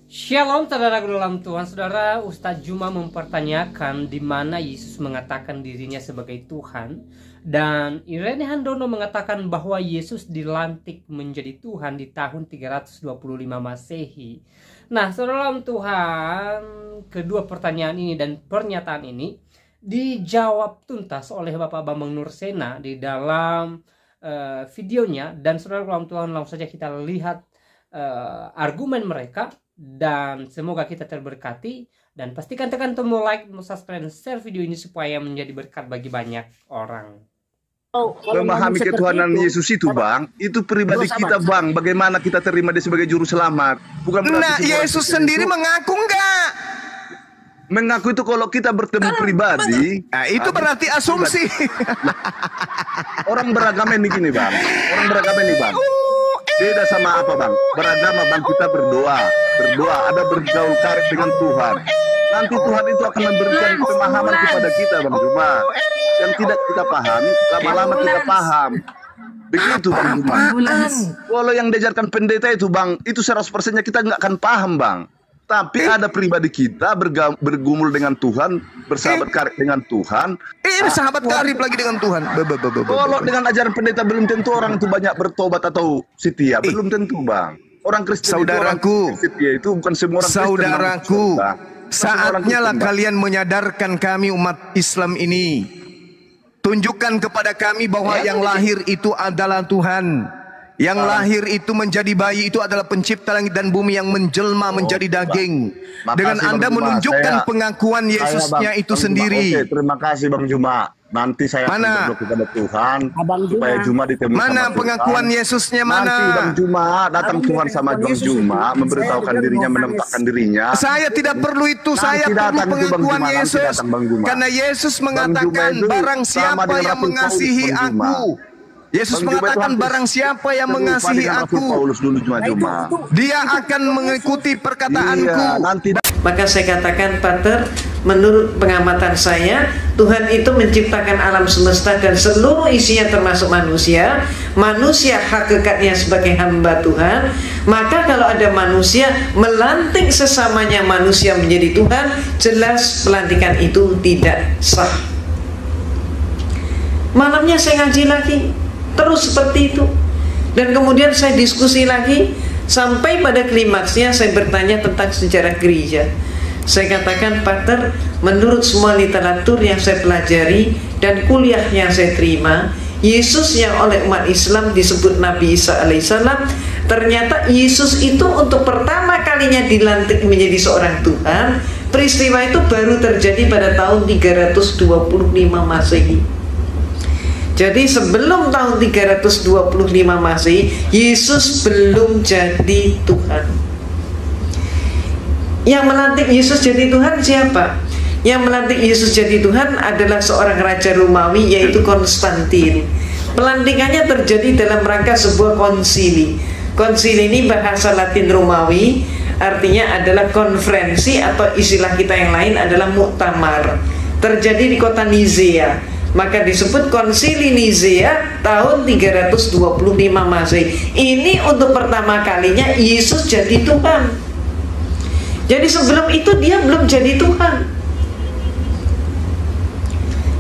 Shalom saudara dalam Tuhan. Saudara, Ustadz Juma mempertanyakan di mana Yesus mengatakan dirinya sebagai Tuhan, dan Irene Handono mengatakan bahwa Yesus dilantik menjadi Tuhan di tahun 325 Masehi. Nah, saudara dalam Tuhan, kedua pertanyaan ini dan pernyataan ini dijawab tuntas oleh Bapak Bambang Nursena di dalam videonya, dan saudara dalam Tuhan, langsung saja kita lihat argumen mereka. Dan semoga kita terberkati, dan pastikan tekan tombol like, subscribe, dan share video ini supaya menjadi berkat bagi banyak orang. Memahami ketuhanan Yesus itu, Bang, itu pribadi kita, Bang. Bagaimana kita terima dia sebagai juru selamat? Bukan berarti Yesus sendiri mengaku enggak? Mengaku itu kalau kita bertemu pribadi. Nah, itu berarti asumsi. Orang beragama ini gini, Bang. Orang beragama ini, Bang. Beda sama apa, Bang? Beragama, Bang, kita berdoa, ada bergaul karib dengan Tuhan. Nanti Tuhan itu akan memberikan pemahaman kepada kita, Bang Juma. Yang tidak kita pahami, lama-lama kita paham. Begitu, Bang Juma. Walau yang diajarkan pendeta itu, Bang, itu 100%-nya kita nggak akan paham, Bang. Tapi ada pribadi kita bergumul dengan Tuhan, bersahabat karib dengan Tuhan. Ini sahabat karib lagi dengan Tuhan. Kalau dengan ajaran pendeta belum tentu orang itu banyak bertobat atau setia, belum tentu, Bang. Orang Kristen saudaraku, itu setia itu bukan semua orang Kristen. Saudaraku, saatnya lah kalian menyadarkan kami umat Islam ini. Tunjukkan kepada kami bahwa yang lahir itu adalah Tuhan. Yang lahir itu menjadi bayi itu adalah pencipta langit dan bumi yang menjelma menjadi daging. Dengan Anda menunjukkan pengakuan Yesusnya itu sendiri. Oke, terima kasih Bang Juma. Nanti saya akan berdoa kepada Tuhan supaya Juma ditemui mana sama pengakuan Tuhan. Yesusnya mana? Nanti Bang Juma datang Tuhan sama Bang Juma memberitahukan dirinya, menampakkan dirinya. Saya tidak perlu itu, saya perlu pengakuan Yesus. Karena Yesus mengatakan barang siapa yang mengasihi aku. Yesus mengatakan barang siapa yang mengasihi aku, dia akan mengikuti perkataanku. Maka saya katakan, Pater, menurut pengamatan saya, Tuhan itu menciptakan alam semesta dan seluruh isinya termasuk manusia. Manusia hakikatnya sebagai hamba Tuhan. Maka kalau ada manusia melantik sesamanya manusia menjadi Tuhan, jelas pelantikan itu tidak sah. Malamnya saya ngaji lagi, terus seperti itu. Dan kemudian saya diskusi lagi, sampai pada klimaksnya saya bertanya tentang sejarah gereja. Saya katakan, Pater, menurut semua literatur yang saya pelajari dan kuliah yang saya terima, Yesus yang oleh umat Islam disebut Nabi Isa alaihissalam, ternyata Yesus itu untuk pertama kalinya dilantik menjadi seorang Tuhan. Peristiwa itu baru terjadi pada tahun 325 Masehi. Jadi sebelum tahun 325 Masehi, Yesus belum jadi Tuhan. Yang melantik Yesus jadi Tuhan siapa? Yang melantik Yesus jadi Tuhan adalah seorang raja Romawi, yaitu Konstantin. Pelantikannya terjadi dalam rangka sebuah konsili. Konsili ini bahasa Latin Romawi, artinya adalah konferensi, atau istilah kita yang lain adalah muktamar. Terjadi di kota Nizea. Maka disebut Konsili Nizea tahun 325 Masehi. Ini untuk pertama kalinya Yesus jadi Tuhan. Jadi sebelum itu dia belum jadi Tuhan.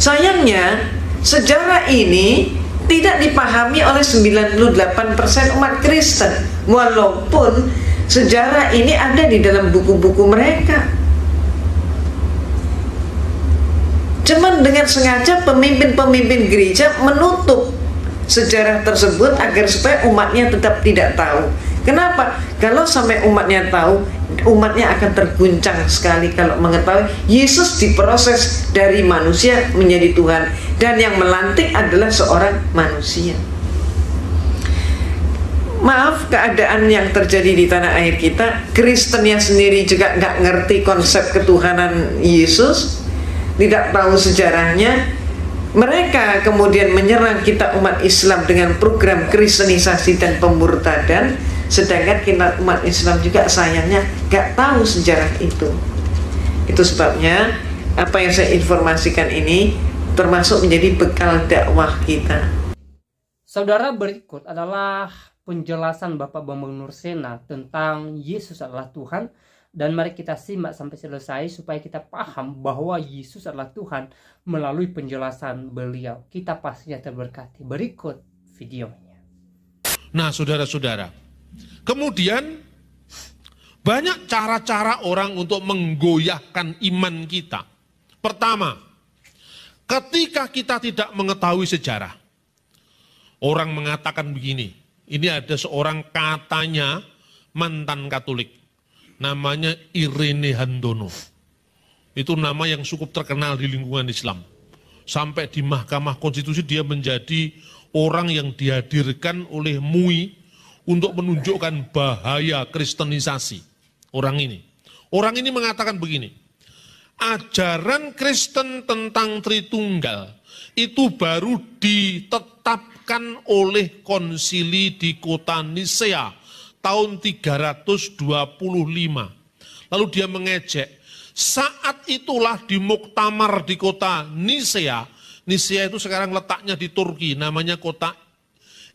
Sayangnya sejarah ini tidak dipahami oleh 98% umat Kristen, walaupun sejarah ini ada di dalam buku-buku mereka. Cuman dengan sengaja pemimpin-pemimpin gereja menutup sejarah tersebut agar supaya umatnya tetap tidak tahu. Kenapa? Kalau sampai umatnya tahu, umatnya akan terguncang sekali kalau mengetahui Yesus diproses dari manusia menjadi Tuhan, dan yang melantik adalah seorang manusia. Maaf, keadaan yang terjadi di tanah air kita, Kristennya sendiri juga nggak ngerti konsep ketuhanan Yesus, tidak tahu sejarahnya. Mereka kemudian menyerang kita umat Islam dengan program kristenisasi dan pemurtadan, sedangkan kita umat Islam juga sayangnya gak tahu sejarah itu. Itu sebabnya apa yang saya informasikan ini termasuk menjadi bekal dakwah kita. Saudara, berikut adalah penjelasan Bapak Bambang Nursena tentang Yesus adalah Tuhan. Dan mari kita simak sampai selesai supaya kita paham bahwa Yesus adalah Tuhan melalui penjelasan beliau. Kita pastinya terberkati. Berikut videonya. Nah, saudara-saudara, kemudian banyak cara-cara orang untuk menggoyahkan iman kita. Pertama, ketika kita tidak mengetahui sejarah, orang mengatakan begini, ini ada seorang katanya mantan Katolik, namanya Irene Handono. Itu nama yang cukup terkenal di lingkungan Islam. Sampai di Mahkamah Konstitusi dia menjadi orang yang dihadirkan oleh MUI untuk menunjukkan bahaya kristenisasi. Orang ini mengatakan begini, ajaran Kristen tentang Tritunggal itu baru ditetapkan oleh konsili di kota Nisea tahun 325. Lalu dia mengejek, saat itulah di muktamar di kota Nisea. Nisea itu sekarang letaknya di Turki, namanya kota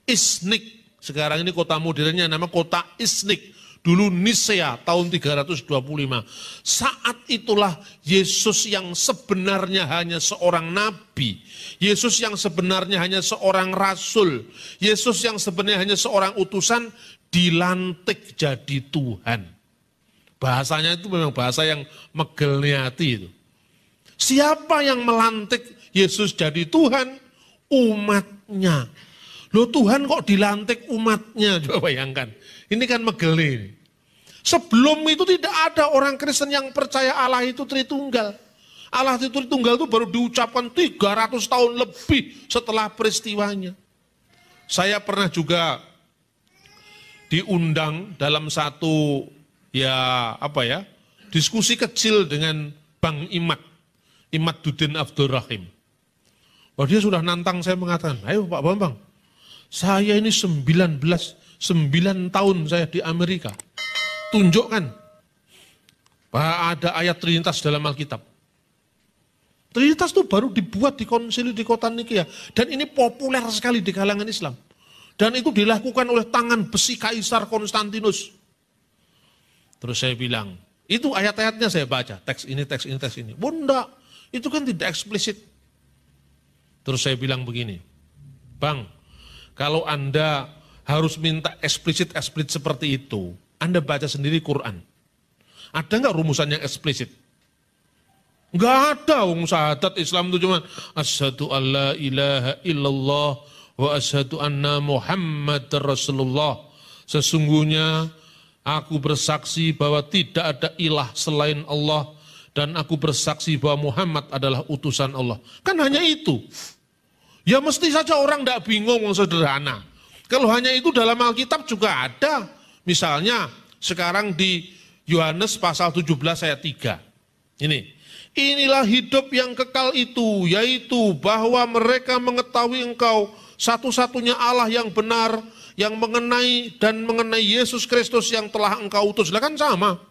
Iznik. Sekarang ini kota modernnya nama kota Iznik. Dulu Nisea tahun 325. Saat itulah Yesus yang sebenarnya hanya seorang nabi. Yesus yang sebenarnya hanya seorang rasul. Yesus yang sebenarnya hanya seorang utusan dilantik jadi Tuhan. Bahasanya itu memang bahasa yang megelnya hati itu. Siapa yang melantik Yesus jadi Tuhan? Umatnya. Loh, Tuhan kok dilantik umatnya? Coba bayangkan. Ini kan megeli. Sebelum itu tidak ada orang Kristen yang percaya Allah itu Tritunggal. Allah itu Tritunggal itu baru diucapkan 300 tahun lebih setelah peristiwanya. Saya pernah juga diundang dalam satu diskusi kecil dengan Bang Imad Dudin Abdurrahim. Oh, dia sudah nantang saya mengatakan, ayo Pak Bambang, saya ini 9 tahun saya di Amerika. Tunjukkan bahwa ada ayat Trinitas dalam Alkitab. Trinitas itu baru dibuat di konsili di kota Nikea. Dan ini populer sekali di kalangan Islam. Dan itu dilakukan oleh tangan besi Kaisar Konstantinus. Terus saya bilang, itu ayat-ayatnya saya baca. Teks ini, teks ini, teks ini. Bunda, itu kan tidak eksplisit. Terus saya bilang begini, Bang, kalau Anda harus minta eksplisit seperti itu, Anda baca sendiri Quran. Ada nggak rumusan yang eksplisit? Nggak ada. Syahadat Islam itu cuma asyhadu alla ilaha illallah wa asyhadu anna Muhammad Rasulullah. Sesungguhnya aku bersaksi bahwa tidak ada ilah selain Allah dan aku bersaksi bahwa Muhammad adalah utusan Allah. Kan hanya itu. Ya mesti saja orang tidak bingung, sederhana. Kalau hanya itu dalam Alkitab juga ada. Misalnya sekarang di Yohanes pasal 17 ayat 3. Inilah hidup yang kekal itu, yaitu bahwa mereka mengetahui Engkau satu-satunya Allah yang benar, yang mengenai Yesus Kristus yang telah Engkau utus. Lah kan sama.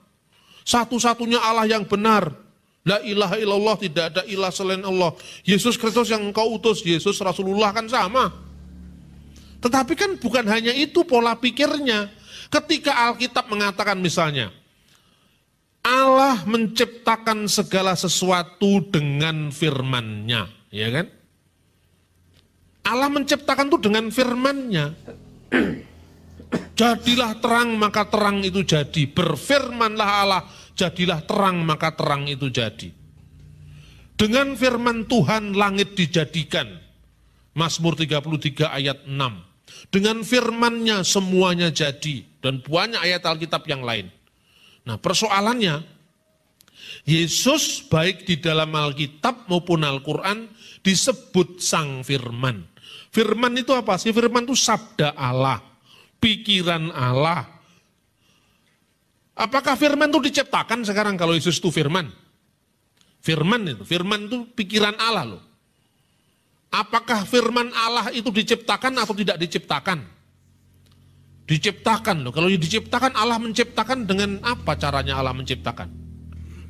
Satu-satunya Allah yang benar. La ilaha illallah, tidak ada ilah selain Allah. Yesus Kristus yang Engkau utus, Yesus Rasulullah kan sama. Tetapi kan bukan hanya itu pola pikirnya. Ketika Alkitab mengatakan misalnya, Allah menciptakan segala sesuatu dengan firman-Nya, ya kan? Allah menciptakan itu dengan firman-Nya. Jadilah terang, maka terang itu jadi. Berfirmanlah Allah, jadilah terang, maka terang itu jadi. Dengan firman Tuhan langit dijadikan. Mazmur 33 ayat 6. Dengan firman-Nya semuanya jadi. Dan banyak ayat Alkitab yang lain. Nah, persoalannya, Yesus baik di dalam Alkitab maupun Al-Quran disebut Sang Firman. Firman itu apa sih? Firman itu sabda Allah, pikiran Allah. Apakah firman itu diciptakan sekarang kalau Yesus itu firman? Firman itu pikiran Allah loh. Apakah firman Allah itu diciptakan atau tidak diciptakan? Diciptakan loh. Kalau diciptakan, Allah menciptakan dengan apa caranya Allah menciptakan?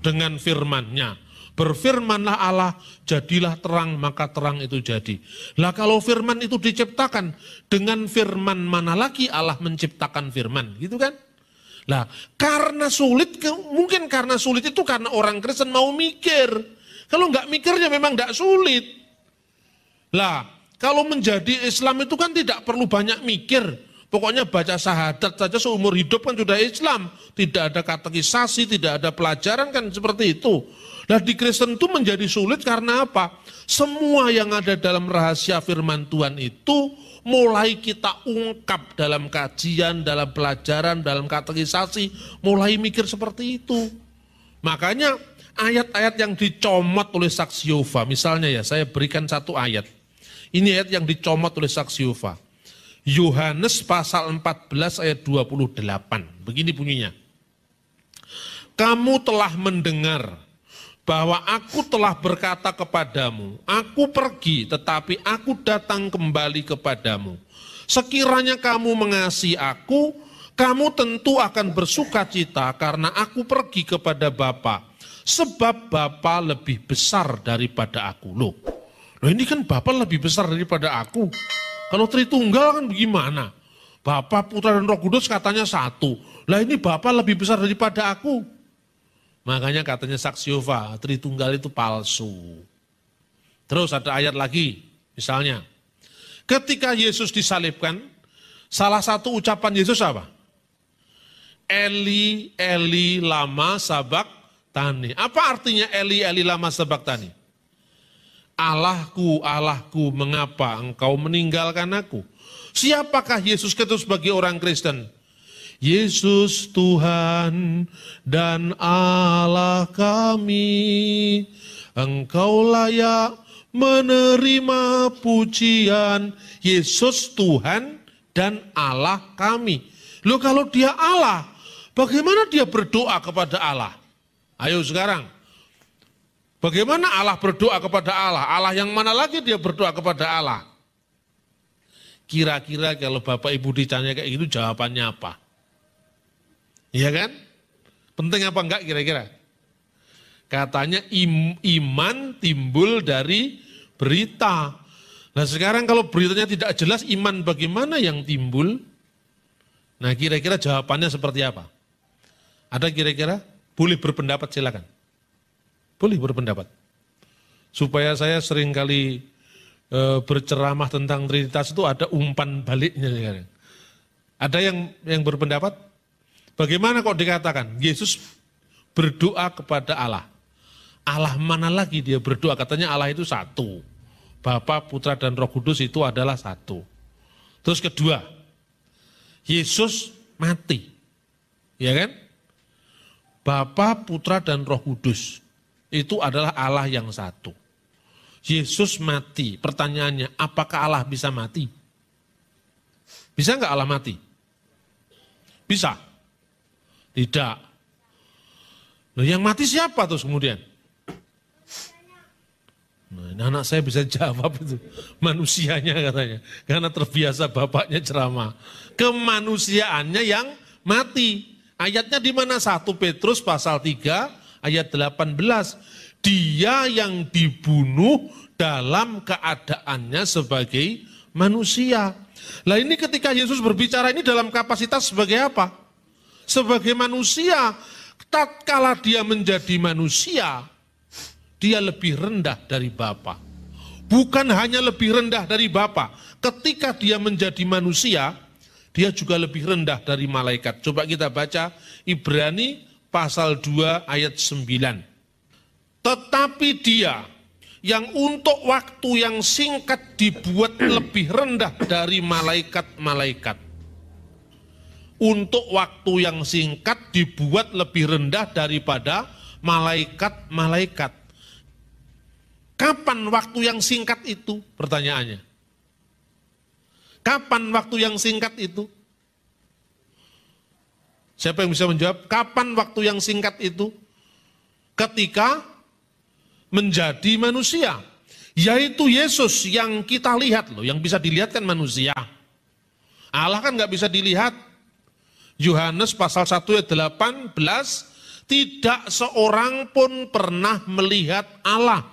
Dengan firman-Nya. Berfirmanlah Allah, jadilah terang, maka terang itu jadi. Lah kalau firman itu diciptakan, dengan firman mana lagi Allah menciptakan firman, gitu kan? Lah karena sulit, mungkin karena sulit itu karena orang Kristen mau mikir. Kalau nggak mikirnya memang nggak sulit. Lah kalau menjadi Islam itu kan tidak perlu banyak mikir. Pokoknya baca syahadat saja seumur hidup kan sudah Islam. Tidak ada katekisasi, tidak ada pelajaran kan seperti itu. Nah di Kristen itu menjadi sulit karena apa? Semua yang ada dalam rahasia firman Tuhan itu mulai kita ungkap dalam kajian, dalam pelajaran, dalam katekisasi, mulai mikir seperti itu. Makanya ayat-ayat yang dicomot oleh saksi Yehova, misalnya ya saya berikan satu ayat. Ini ayat yang dicomot oleh saksi Yehova. Yohanes pasal 14 ayat 28. Begini bunyinya. Kamu telah mendengar bahwa aku telah berkata kepadamu, aku pergi tetapi aku datang kembali kepadamu. Sekiranya kamu mengasihi aku, kamu tentu akan bersuka cita karena aku pergi kepada Bapa. Sebab Bapa lebih besar daripada aku. Loh ini kan Bapa lebih besar daripada aku. Kalau Tritunggal kan bagaimana? Bapa, Putra, dan Roh Kudus katanya satu. Lah ini Bapa lebih besar daripada aku. Makanya katanya saksi Yehova, Tritunggal itu palsu. Terus ada ayat lagi, misalnya. Ketika Yesus disalibkan, salah satu ucapan Yesus apa? Eli, Eli, lama sabachthani. Apa artinya Eli, Eli, lama sabachthani? Allahku, Allahku, mengapa engkau meninggalkan aku? Siapakah Yesus Kristus bagi orang Kristen? Yesus Tuhan dan Allah kami, engkau layak menerima pujian. Yesus Tuhan dan Allah kami. Loh kalau dia Allah, bagaimana dia berdoa kepada Allah? Ayo sekarang. Bagaimana Allah berdoa kepada Allah? Allah yang mana lagi dia berdoa kepada Allah? Kira-kira kalau Bapak Ibu ditanya kayak gitu jawabannya apa? Iya kan? Penting apa enggak kira-kira? Katanya iman timbul dari berita. Nah sekarang kalau beritanya tidak jelas, iman bagaimana yang timbul? Nah kira-kira jawabannya seperti apa? Ada kira-kira? Boleh berpendapat silakan. Boleh berpendapat. Supaya saya sering kali berceramah tentang Trinitas itu ada umpan baliknya. Ada yang berpendapat? Bagaimana kok dikatakan Yesus berdoa kepada Allah? Allah mana lagi dia berdoa? Katanya Allah itu satu. Bapa, Putra, dan Roh Kudus itu adalah satu. Terus kedua, Yesus mati. Ya kan? Bapa, Putra, dan Roh Kudus itu adalah Allah yang satu. Yesus mati. Pertanyaannya, apakah Allah bisa mati? Bisa enggak Allah mati? Bisa? Tidak. Loh, yang mati siapa terus kemudian? Nah, anak saya bisa jawab itu. Manusianya katanya. Karena terbiasa bapaknya ceramah. Kemanusiaannya yang mati. Ayatnya di mana? 1 Petrus pasal 3 ayat 18. Dia yang dibunuh dalam keadaannya sebagai manusia. Lah ini ketika Yesus berbicara ini dalam kapasitas sebagai apa? Sebagai manusia. Tatkala dia menjadi manusia, dia lebih rendah dari Bapa. Bukan hanya lebih rendah dari Bapa. Ketika dia menjadi manusia, dia juga lebih rendah dari malaikat. Coba kita baca Ibrani pasal 2 ayat 9. Tetapi dia yang untuk waktu yang singkat dibuat lebih rendah dari malaikat-malaikat. Untuk waktu yang singkat dibuat lebih rendah daripada malaikat-malaikat. Kapan waktu yang singkat itu? Pertanyaannya. Kapan waktu yang singkat itu? Siapa yang bisa menjawab? Kapan waktu yang singkat itu? Ketika menjadi manusia. Yaitu Yesus yang kita lihat loh. Yang bisa dilihat kan manusia. Allah kan nggak bisa dilihat. Yohanes pasal 1 ayat 18. tidak seorang pun pernah melihat Allah.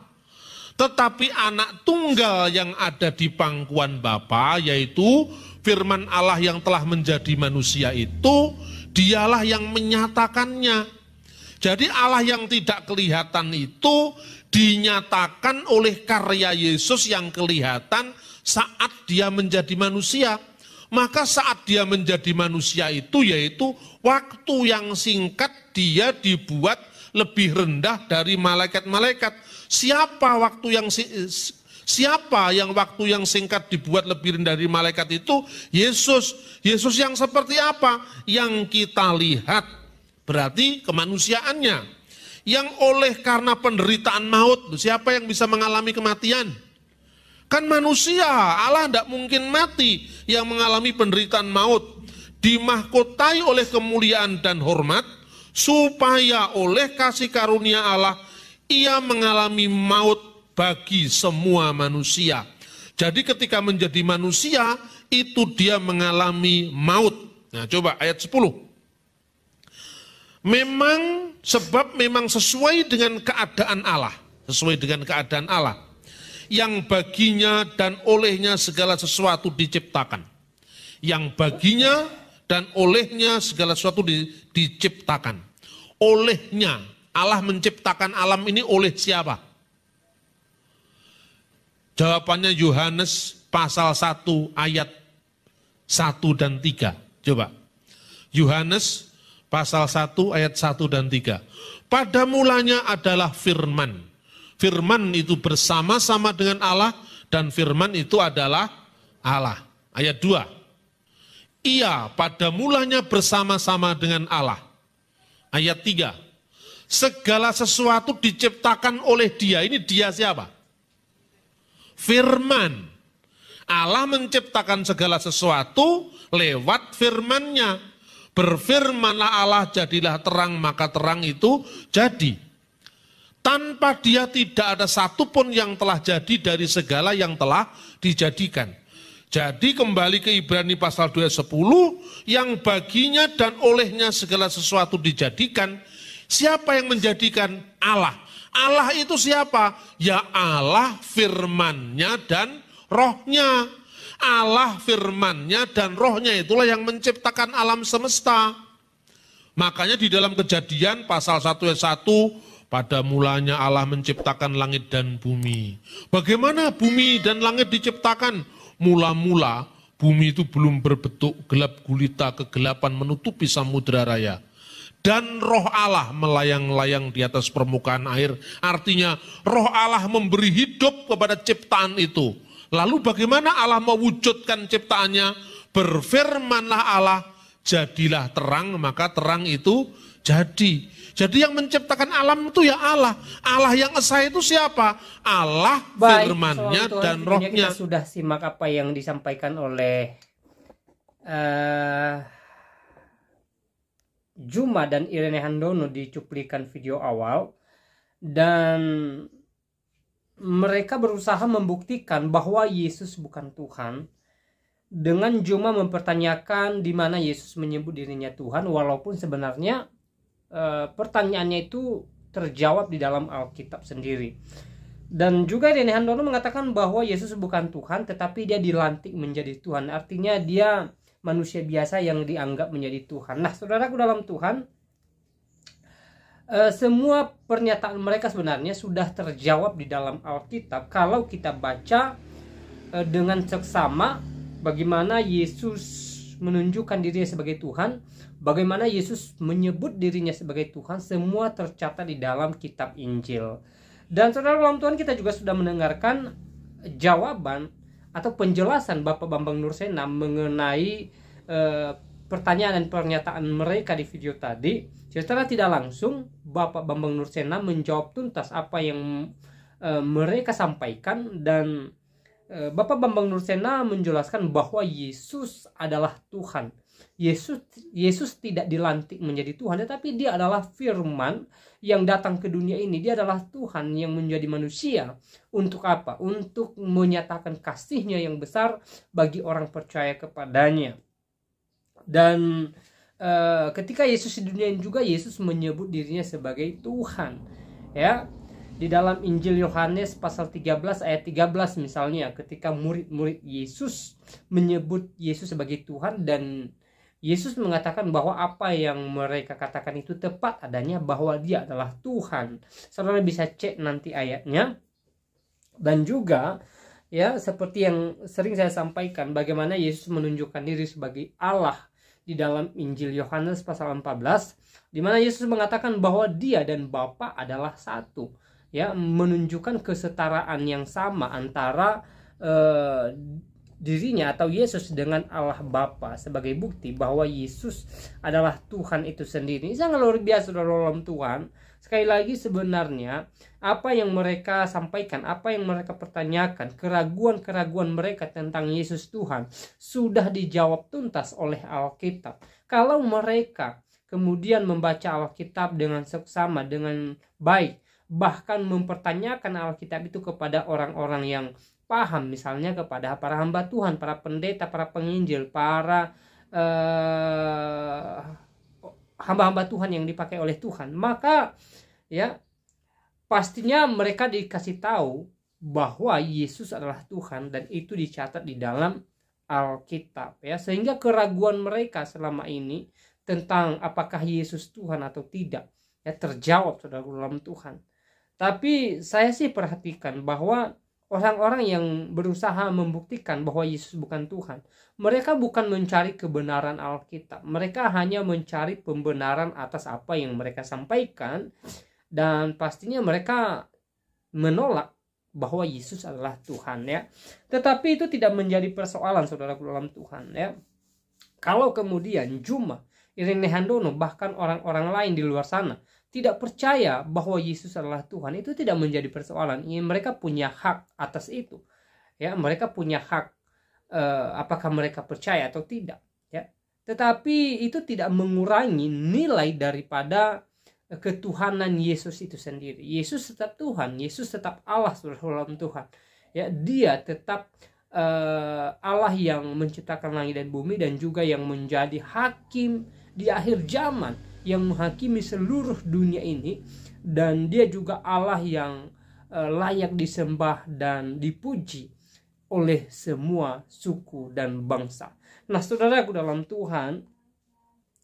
Tetapi anak tunggal yang ada di pangkuan Bapa, yaitu firman Allah yang telah menjadi manusia itu, dialah yang menyatakannya. Jadi Allah yang tidak kelihatan itu dinyatakan oleh karya Yesus yang kelihatan saat dia menjadi manusia. Maka saat dia menjadi manusia itu, yaitu waktu yang singkat dia dibuat lebih rendah dari malaikat-malaikat. Siapa yang waktu yang singkat dibuat lebih rendah dari malaikat itu? Yesus. Yesus yang seperti apa? Yang kita lihat. Berarti kemanusiaannya. Yang oleh karena penderitaan maut, siapa yang bisa mengalami kematian? Kan manusia, Allah tidak mungkin mati yang mengalami penderitaan maut. Dimahkotai oleh kemuliaan dan hormat, supaya oleh kasih karunia Allah, ia mengalami maut bagi semua manusia. Jadi ketika menjadi manusia, itu dia mengalami maut. Nah coba ayat 10. Sebab memang sesuai dengan keadaan Allah. Sesuai dengan keadaan Allah. Yang baginya dan olehnya segala sesuatu diciptakan. Yang baginya dan olehnya segala sesuatu diciptakan. Olehnya, Allah menciptakan alam ini oleh siapa? Jawabannya Yohanes pasal 1 ayat 1 dan 3. Coba. Yohanes pasal 1 ayat 1 dan 3. Pada mulanya adalah firman. Firman itu bersama-sama dengan Allah dan firman itu adalah Allah. Ayat 2. Ia pada mulanya bersama-sama dengan Allah. Ayat 3. Segala sesuatu diciptakan oleh dia. Ini dia siapa? Firman. Allah menciptakan segala sesuatu lewat firman-Nya. Berfirmanlah Allah, jadilah terang, maka terang itu jadi. Tanpa dia tidak ada satupun yang telah jadi dari segala yang telah dijadikan. Jadi kembali ke Ibrani pasal 2 ayat 10, yang baginya dan olehnya segala sesuatu dijadikan. Siapa yang menjadikan? Allah. Allah itu siapa? Ya Allah, firman-Nya dan rohnya. Allah, firman-Nya dan rohnya itulah yang menciptakan alam semesta. Makanya di dalam Kejadian pasal 1 ayat 1, pada mulanya Allah menciptakan langit dan bumi. Bagaimana bumi dan langit diciptakan? Mula-mula bumi itu belum berbentuk, gelap gulita, kegelapan menutupi samudera raya. Dan roh Allah melayang-layang di atas permukaan air. Artinya roh Allah memberi hidup kepada ciptaan itu. Lalu bagaimana Allah mewujudkan ciptaannya? Berfirmanlah Allah, jadilah terang, maka terang itu jadi. Jadi yang menciptakan alam itu ya Allah. Allah yang esa itu siapa? Allah, firman-Nya dan rohnya. Kita sudah simak apa yang disampaikan oleh Juma dan Irene Handono di cuplikan video awal. Dan mereka berusaha membuktikan bahwa Yesus bukan Tuhan dengan Juma mempertanyakan di mana Yesus menyebut dirinya Tuhan, walaupun sebenarnya pertanyaannya itu terjawab di dalam Alkitab sendiri. Dan juga Irene Handono mengatakan bahwa Yesus bukan Tuhan, tetapi dia dilantik menjadi Tuhan. Artinya dia manusia biasa yang dianggap menjadi Tuhan. Nah, saudaraku dalam Tuhan, semua pernyataan mereka sebenarnya sudah terjawab di dalam Alkitab. Kalau kita baca dengan seksama bagaimana Yesus menunjukkan dirinya sebagai Tuhan, bagaimana Yesus menyebut dirinya sebagai Tuhan, semua tercatat di dalam kitab Injil. Dan saudara dalam Tuhan, kita juga sudah mendengarkan jawaban atau penjelasan Bapak Bambang Nursena mengenai pertanyaan dan pernyataan mereka di video tadi. Secara tidak langsung Bapak Bambang Nursena menjawab tuntas apa yang mereka sampaikan, dan Bapak Bambang Nursena menjelaskan bahwa Yesus adalah Tuhan. Yesus tidak dilantik menjadi Tuhan, tetapi dia adalah firman yang datang ke dunia ini. Dia adalah Tuhan yang menjadi manusia. Untuk apa? Untuk menyatakan kasih-Nya yang besar bagi orang percaya kepadanya. Dan ketika Yesus di dunia ini juga Yesus menyebut dirinya sebagai Tuhan. Ya, di dalam Injil Yohanes pasal 13 ayat 13 misalnya, ketika murid-murid Yesus menyebut Yesus sebagai Tuhan, dan Yesus mengatakan bahwa apa yang mereka katakan itu tepat adanya, bahwa dia adalah Tuhan. Saudara bisa cek nanti ayatnya. Dan juga ya, seperti yang sering saya sampaikan, bagaimana Yesus menunjukkan diri sebagai Allah di dalam Injil Yohanes pasal 14, di mana Yesus mengatakan bahwa dia dan Bapa adalah satu. Ya, menunjukkan kesetaraan yang sama antara dirinya atau Yesus dengan Allah Bapa, sebagai bukti bahwa Yesus adalah Tuhan itu sendiri. Sangat luar biasa dalam Tuhan. Sekali lagi, sebenarnya apa yang mereka sampaikan, apa yang mereka pertanyakan, keraguan-keraguan mereka tentang Yesus Tuhan sudah dijawab tuntas oleh Alkitab. Kalau mereka kemudian membaca Alkitab dengan seksama, dengan baik, bahkan mempertanyakan Alkitab itu kepada orang-orang yang paham, misalnya kepada para hamba Tuhan, para pendeta, para penginjil, para hamba-hamba Tuhan yang dipakai oleh Tuhan, maka ya pastinya mereka dikasih tahu bahwa Yesus adalah Tuhan, dan itu dicatat di dalam Alkitab, ya, sehingga keraguan mereka selama ini tentang apakah Yesus Tuhan atau tidak ya terjawab, saudara, dalam Tuhan. Tapi saya sih perhatikan bahwa orang-orang yang berusaha membuktikan bahwa Yesus bukan Tuhan, mereka bukan mencari kebenaran Alkitab. Mereka hanya mencari pembenaran atas apa yang mereka sampaikan, dan pastinya mereka menolak bahwa Yesus adalah Tuhan, ya. Tetapi itu tidak menjadi persoalan, saudara, dalam Tuhan, ya. Kalau kemudian Juma, Irene Handono, bahkan orang-orang lain di luar sana tidak percaya bahwa Yesus adalah Tuhan, itu tidak menjadi persoalan. Mereka punya hak atas itu, ya. Mereka punya hak apakah mereka percaya atau tidak, ya. Tetapi itu tidak mengurangi nilai daripada ketuhanan Yesus itu sendiri. Yesus tetap Tuhan, Yesus tetap Allah, saudara, Tuhan, ya. Dia tetap Allah yang menciptakan langit dan bumi, dan juga yang menjadi hakim di akhir zaman, yang menghakimi seluruh dunia ini. Dan dia juga Allah yang layak disembah dan dipuji oleh semua suku dan bangsa. Nah, saudaraku dalam Tuhan,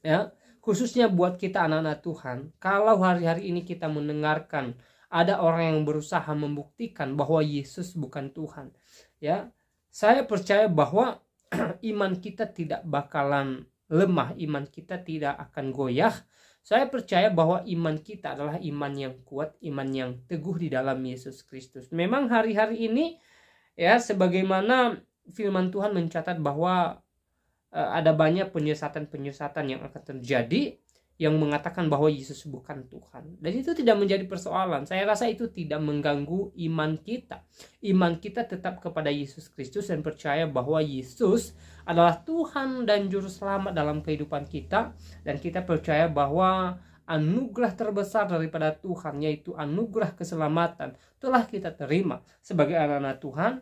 ya, khususnya buat kita anak-anak Tuhan, kalau hari-hari ini kita mendengarkan ada orang yang berusaha membuktikan bahwa Yesus bukan Tuhan, ya, saya percaya bahwa iman kita tidak bakalan lemah, iman kita tidak akan goyah. Saya percaya bahwa iman kita adalah iman yang kuat, iman yang teguh di dalam Yesus Kristus. Memang hari-hari ini, ya, sebagaimana firman Tuhan mencatat bahwa ada banyak penyesatan-penyesatan yang akan terjadi, yang mengatakan bahwa Yesus bukan Tuhan. Dan itu tidak menjadi persoalan. Saya rasa itu tidak mengganggu iman kita. Iman kita tetap kepada Yesus Kristus, dan percaya bahwa Yesus adalah Tuhan dan Juru Selamat dalam kehidupan kita. Dan kita percaya bahwa anugerah terbesar daripada Tuhan, yaitu anugerah keselamatan, telah kita terima sebagai anak-anak Tuhan,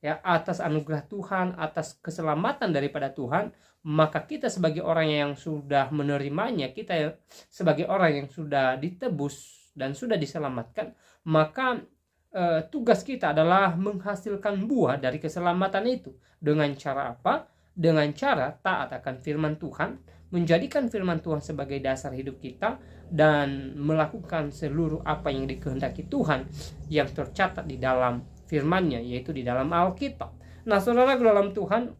ya. Atas anugerah Tuhan, atas keselamatan daripada Tuhan, maka kita sebagai orang yang sudah menerimanya, kita sebagai orang yang sudah ditebus dan sudah diselamatkan, maka tugas kita adalah menghasilkan buah dari keselamatan itu. Dengan cara apa? Dengan cara taat akan firman Tuhan, menjadikan firman Tuhan sebagai dasar hidup kita, dan melakukan seluruh apa yang dikehendaki Tuhan yang tercatat di dalam firman-Nya, yaitu di dalam Alkitab. Nah, saudara dalam Tuhan,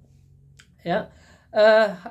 ya,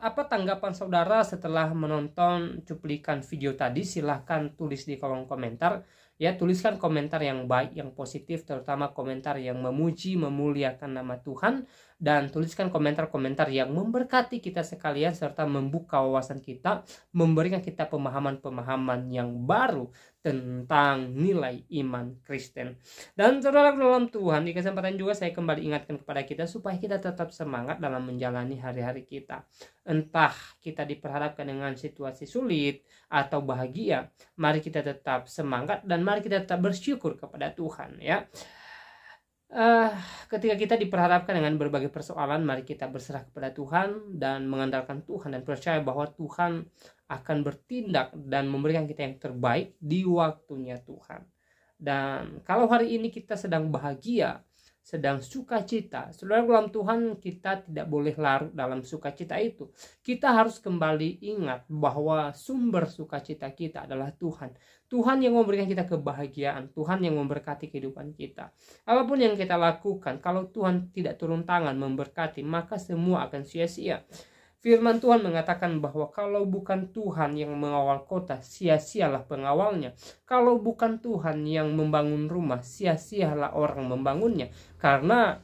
apa tanggapan saudara setelah menonton cuplikan video tadi? Silahkan tulis di kolom komentar, ya. Tuliskan komentar yang baik, yang positif, terutama komentar yang memuji, memuliakan nama Tuhan, dan tuliskan komentar-komentar yang memberkati kita sekalian, serta membuka wawasan kita, memberikan kita pemahaman-pemahaman yang baru tentang nilai iman Kristen. Dan saudara dalam Tuhan, di kesempatan juga saya kembali ingatkan kepada kita supaya kita tetap semangat dalam menjalani hari-hari kita. Entah kita diperhadapkan dengan situasi sulit atau bahagia, mari kita tetap semangat dan mari kita tetap bersyukur kepada Tuhan, ya. Ketika kita diperhadapkan dengan berbagai persoalan, mari kita berserah kepada Tuhan dan mengandalkan Tuhan dan percaya bahwa Tuhan akan bertindak dan memberikan kita yang terbaik di waktunya Tuhan. Dan kalau hari ini kita sedang bahagia, sedang sukacita, saudara dalam Tuhan, kita tidak boleh larut dalam sukacita itu. Kita harus kembali ingat bahwa sumber sukacita kita adalah Tuhan. Tuhan yang memberikan kita kebahagiaan, Tuhan yang memberkati kehidupan kita. Apapun yang kita lakukan, kalau Tuhan tidak turun tangan memberkati, maka semua akan sia-sia. Firman Tuhan mengatakan bahwa kalau bukan Tuhan yang mengawal kota, sia-sialah pengawalnya. Kalau bukan Tuhan yang membangun rumah, sia-sialah orang membangunnya. Karena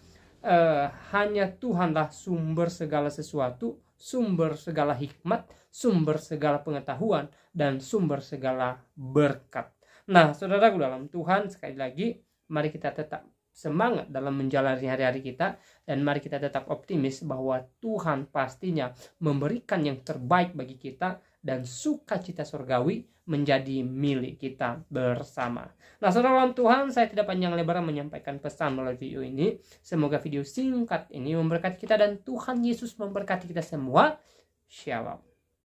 hanya Tuhanlah sumber segala sesuatu, sumber segala hikmat, sumber segala pengetahuan, dan sumber segala berkat. Nah, saudaraku dalam Tuhan, sekali lagi, mari kita tetap semangat dalam menjalani hari-hari kita, dan mari kita tetap optimis bahwa Tuhan pastinya memberikan yang terbaik bagi kita, dan sukacita surgawi menjadi milik kita bersama. Nah, saudara dalam Tuhan, saya tidak panjang lebar menyampaikan pesan melalui video ini. Semoga video singkat ini memberkati kita dan Tuhan Yesus memberkati kita semua. Shalom.